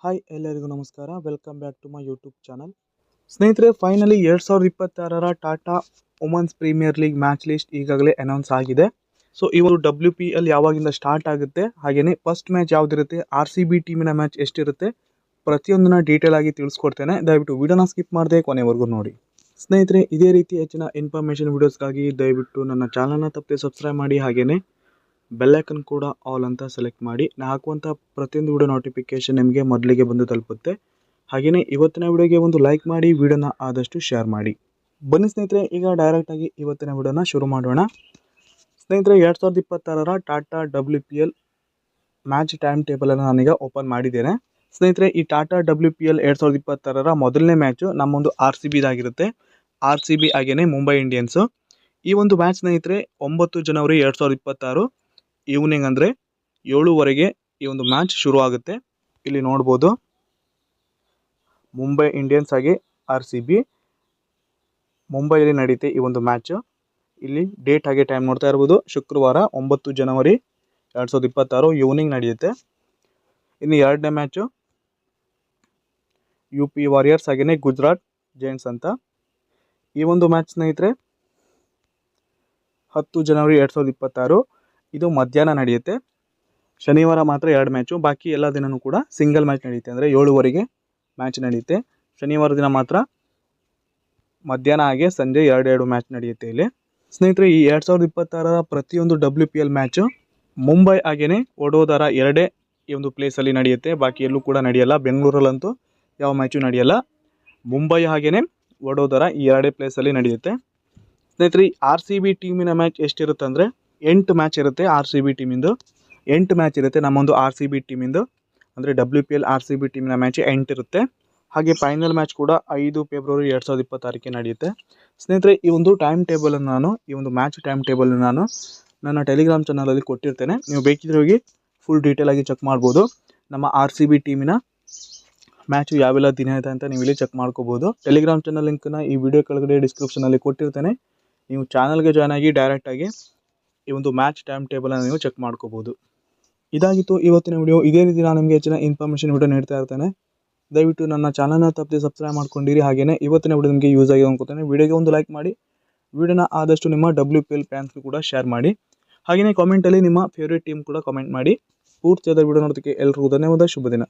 Hi ಎಲ್ಲರಿಗೂ ನಮಸ್ಕಾರ. Welcome back to my YouTube channel. ಸ್ನೇಹಿತರೆ, ಫೈನಲಿ 2026ರ Tata women's premier league match list ಈಗಾಗಲೇ ಅನೌನ್ಸ್ ಆಗಿದೆ. ಸೊ ಇವರು WPL ಯಾವಾಗಿಂದ ಸ್ಟಾರ್ಟ್ ಆಗುತ್ತೆ, ಹಾಗೆಯೇ ಫಸ್ಟ್ ಮ್ಯಾಚ್ ಯಾವುದಿರುತ್ತೆ, RCB ಟೀಮಿನ ಮ್ಯಾಚ್ ಎಷ್ಟಿರುತ್ತೆ, ಪ್ರತಿಯೊಂದನ್ನ ಡೀಟೇಲ್ ಆಗಿ ತಿಳಿಸ್ಕೊಡ್ತೇನೆ. ದಯವಿಟ್ಟು ವಿಡಿಯೋನ ಸ್ಕಿಪ್ ಮಾಡದೆ ಕೊನೆವರೆಗೂ ನೋಡಿ. ಸ್ನೇಹಿತರೆ, ಇದೇ ರೀತಿ ಹೆಚ್ಚಿನ ಇನ್ಫಾರ್ಮೇಷನ್ ವಿಡಿಯೋಸ್ಗಾಗಿ ದಯವಿಟ್ಟು ನನ್ನ ಚಾನಲ್ನ ತಪ್ಪದೆ ಸಬ್ಸ್ಕ್ರೈಬ್ ಮಾಡಿ, ಹಾಗೆಯೇ ಬೆಲ್ಲೈಕನ್ ಕೂಡ ಆಲ್ ಅಂತ ಸೆಲೆಕ್ಟ್ ಮಾಡಿ. ನಾನು ಹಾಕುವಂಥ ಪ್ರತಿಯೊಂದು ವಿಡಿಯೋ ನೋಟಿಫಿಕೇಶನ್ ನಿಮಗೆ ಮೊದಲಿಗೆ ಬಂದು ತಲುಪುತ್ತೆ. ಹಾಗೆಯೇ ಇವತ್ತಿನ ವಿಡಿಯೋಗೆ ಒಂದು ಲೈಕ್ ಮಾಡಿ, ವಿಡಿಯೋನ ಆದಷ್ಟು ಶೇರ್ ಮಾಡಿ. ಬನ್ನಿ ಸ್ನೇಹಿತರೆ, ಈಗ ಡೈರೆಕ್ಟಾಗಿ ಇವತ್ತಿನ ವಿಡಿಯೋನ ಶುರು ಮಾಡೋಣ. ಸ್ನೇಹಿತರೆ, 2026ರ ಟಾಟಾ WPL ಮ್ಯಾಚ್ ಟೈಮ್ ಟೇಬಲನ್ನು ನಾನೀಗ ಓಪನ್ ಮಾಡಿದ್ದೇನೆ. ಸ್ನೇಹಿತರೆ, ಈ ಟಾಟಾ WPL 2026ರ ಮೊದಲನೇ ಮ್ಯಾಚು ನಮ್ಮೊಂದು RCBದಾಗಿರುತ್ತೆ. RCB ಹಾಗೆಯೇ ಮುಂಬೈ ಇಂಡಿಯನ್ಸು. ಈ ಒಂದು ಮ್ಯಾಚ್ ಸ್ನೇಹಿತರೆ 9 ಜನವರಿ 2026 ಈವ್ನಿಂಗ್ ಅಂದರೆ 7:00 ಈ ಒಂದು ಮ್ಯಾಚ್ ಶುರು ಆಗುತ್ತೆ. ಇಲ್ಲಿ ನೋಡ್ಬೋದು, ಮುಂಬೈ ಇಂಡಿಯನ್ಸ್ ಹಾಗೆ RCB ಮುಂಬೈಯಲ್ಲಿ ನಡೀತೆ ಈ ಒಂದು ಮ್ಯಾಚು. ಇಲ್ಲಿ ಡೇಟ್ ಹಾಗೆ ಟೈಮ್ ನೋಡ್ತಾ ಇರ್ಬೋದು, ಶುಕ್ರವಾರ 9 ಜನವರಿ 2026 ಈವ್ನಿಂಗ್ ನಡೆಯುತ್ತೆ. ಇನ್ನು ಎರಡನೇ ಮ್ಯಾಚು UP ವಾರಿಯರ್ಸ್ ಹಾಗೆಯೇ ಗುಜರಾತ್ ಜೈಂಟ್ಸ್ ಅಂತ. ಈ ಒಂದು ಮ್ಯಾಚ್ ಸ್ನೇಹಿತರೆ 10 ಜನವರಿ 2026 ಇದು ಮಧ್ಯಾಹ್ನ ನಡೆಯುತ್ತೆ. ಶನಿವಾರ ಮಾತ್ರ 2 ಮ್ಯಾಚು, ಬಾಕಿ ಎಲ್ಲ ದಿನವೂ ಕೂಡ ಸಿಂಗಲ್ ಮ್ಯಾಚ್ ನಡೆಯುತ್ತೆ. ಅಂದರೆ 7:00 ಮ್ಯಾಚ್ ನಡೆಯುತ್ತೆ. ಶನಿವಾರ ದಿನ ಮಾತ್ರ ಮಧ್ಯಾಹ್ನ ಹಾಗೆ ಸಂಜೆ 2 ಮ್ಯಾಚ್ ನಡೆಯುತ್ತೆ ಇಲ್ಲಿ. ಸ್ನೇಹಿತರೆ, ಈ 2026ರ ಪ್ರತಿಯೊಂದು WPL ಮ್ಯಾಚು ಮುಂಬೈ ಹಾಗೆಯೇ ವಡೋದರ ಎರಡೇ ಈ ಒಂದು ಪ್ಲೇಸಲ್ಲಿ ನಡೆಯುತ್ತೆ. ಬಾಕಿ ಎಲ್ಲೂ ಕೂಡ ನಡೆಯಲ್ಲ. ಬೆಂಗಳೂರಲ್ಲಂತೂ ಯಾವ ಮ್ಯಾಚು ನಡೆಯಲ್ಲ. ಮುಂಬೈ ಹಾಗೆಯೇ ವಡೋದರ ಈ ಎರಡೇ ಪ್ಲೇಸಲ್ಲಿ ನಡೆಯುತ್ತೆ. ಸ್ನೇಹಿತರೆ, RCB ಟೀಮಿನ ಮ್ಯಾಚ್ ಎಷ್ಟಿರುತ್ತೆ ಅಂದರೆ 8 ಮ್ಯಾಚ್ ಇರುತ್ತೆ. RCB ಟೀಮಿಂದು 8 ಮ್ಯಾಚ್ ಇರುತ್ತೆ. ನಮ್ಮೊಂದು RCB ಟೀಮಿಂದು ಅಂದರೆ WPL RCB ಟೀಮಿನ ಮ್ಯಾಚ್ 8 ಇರುತ್ತೆ. ಹಾಗೆ ಫೈನಲ್ ಮ್ಯಾಚ್ ಕೂಡ 5 ಫೆಬ್ರವರಿ 2026 ನಡೆಯುತ್ತೆ. ಸ್ನೇಹಿತರೆ, ಈ ಒಂದು ಟೈಮ್ ಟೇಬಲನ್ನು ಮ್ಯಾಚ್ ಟೈಮ್ ಟೇಬಲನ್ನು ನಾನು ನನ್ನ ಟೆಲಿಗ್ರಾಮ್ ಚಾನಲಲ್ಲಿ ಕೊಟ್ಟಿರ್ತೇನೆ. ನೀವು ಬೇಕಿದ್ರೆ ಹೋಗಿ ಫುಲ್ ಡೀಟೇಲ್ ಆಗಿ ಚೆಕ್ ಮಾಡ್ಬೋದು. ನಮ್ಮ RCB ಟೀಮಿನ ಮ್ಯಾಚು ಯಾವೆಲ್ಲ ದಿನ ಇದೆ ಅಂತ ನೀವು ಇಲ್ಲಿ ಚೆಕ್ ಮಾಡ್ಕೋಬೋದು. ಟೆಲಿಗ್ರಾಮ್ ಚಾನಲ್ ಲಿಂಕ್ನ ಈ ವಿಡಿಯೋ ಕೆಳಗಡೆ ಡಿಸ್ಕ್ರಿಪ್ಷನಲ್ಲಿ ಕೊಟ್ಟಿರ್ತೇನೆ. ನೀವು ಚಾನಲ್ಗೆ ಜಾಯ್ನ್ ಆಗಿ ಡೈರೆಕ್ಟಾಗಿ ಈ ಒಂದು ಮ್ಯಾಚ್ ಟೈಮ್ ಟೇಬಲನ್ನು ನೀವು ಚೆಕ್ ಮಾಡ್ಕೋಬೋದು. ಇದಾಗಿತ್ತು ಇವತ್ತಿನ ವಿಡಿಯೋ. ಇದೇ ರೀತಿ ನಾನು ನಿಮಗೆ ಹೆಚ್ಚಿನ ಇನ್ಫಾರ್ಮೇಷನ್ ವಿಡಿಯೋ ನೀಡ್ತಾ ಇರ್ತೇನೆ. ದಯವಿಟ್ಟು ನನ್ನ ಚಾನಲ್ನ ತಪ್ಪದೆ ಸಬ್ಸ್ಕ್ರೈಬ್ ಮಾಡ್ಕೊಂಡಿರಿ. ಹಾಗೆಯೇ ಇವತ್ತಿನ ವಿಡಿಯೋ ನಿಮಗೆ ಯೂಸ್ ಆಗಿದೆ ಅನ್ಕೋತೇನೆ. ವಿಡಿಯೋಗೆ ಒಂದು ಲೈಕ್ ಮಾಡಿ, ವಿಡಿಯೋನ ಆದಷ್ಟು ನಿಮ್ಮ WPL ಫ್ಯಾನ್ಸ್ಗೂ ಕೂಡ ಶೇರ್ ಮಾಡಿ. ಹಾಗೆಯೇ ಕಾಮೆಂಟಲ್ಲಿ ನಿಮ್ಮ ಫೇವ್ರೇಟ್ ಟೀಮ್ ಕೂಡ ಕಾಮೆಂಟ್ ಮಾಡಿ. ಪೂರ್ತಿಯಾದ ವಿಡಿಯೋ ನೋಡೋದಕ್ಕೆ ಎಲ್ಲರಿಗೂ ಧನ್ಯವಾದ. ಶುಭ ದಿನ.